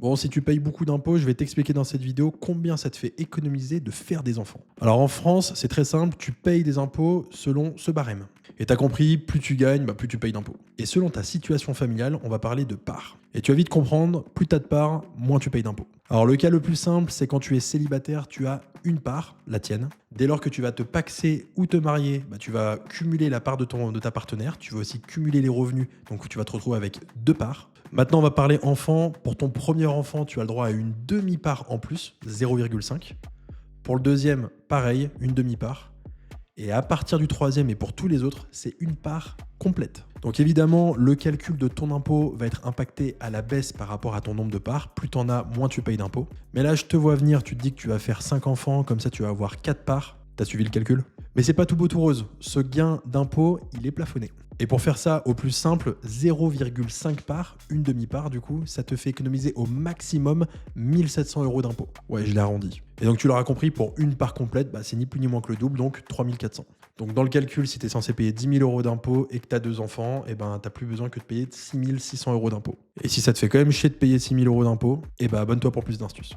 Bon, si tu payes beaucoup d'impôts, je vais t'expliquer dans cette vidéo combien ça te fait économiser de faire des enfants. Alors en France, c'est très simple, tu payes des impôts selon ce barème. Et t'as compris, plus tu gagnes, plus tu payes d'impôts. Et selon ta situation familiale, on va parler de parts. Et tu vas vite comprendre, plus t'as de parts, moins tu payes d'impôts. Alors le cas le plus simple, c'est quand tu es célibataire, tu as une part, la tienne. Dès lors que tu vas te paxer ou te marier, tu vas cumuler la part de ta partenaire. Tu vas aussi cumuler les revenus, donc tu vas te retrouver avec deux parts. Maintenant, on va parler enfant. Pour ton premier enfant, tu as le droit à une demi-part en plus, 0,5. Pour le deuxième, pareil, une demi-part. Et à partir du troisième et pour tous les autres, c'est une part complète. Donc évidemment, le calcul de ton impôt va être impacté à la baisse par rapport à ton nombre de parts. Plus tu en as, moins tu payes d'impôts. Mais là, je te vois venir, tu te dis que tu vas faire 5 enfants, comme ça tu vas avoir 4 parts. T'as suivi le calcul? Mais c'est pas tout beau tout rose. Ce gain d'impôt, il est plafonné. Et pour faire ça au plus simple, 0,5 part, une demi-part du coup, ça te fait économiser au maximum 1700 € d'impôt. Ouais, je l'ai arrondi. Et donc tu l'auras compris, pour une part complète, c'est ni plus ni moins que le double, donc 3400. Donc dans le calcul, si tu es censé payer 10 000 € d'impôt et que tu as 2 enfants, t'as plus besoin que de payer 6 600 € d'impôt. Et si ça te fait quand même chier de payer 6 000 € d'impôt, abonne-toi pour plus d'astuces.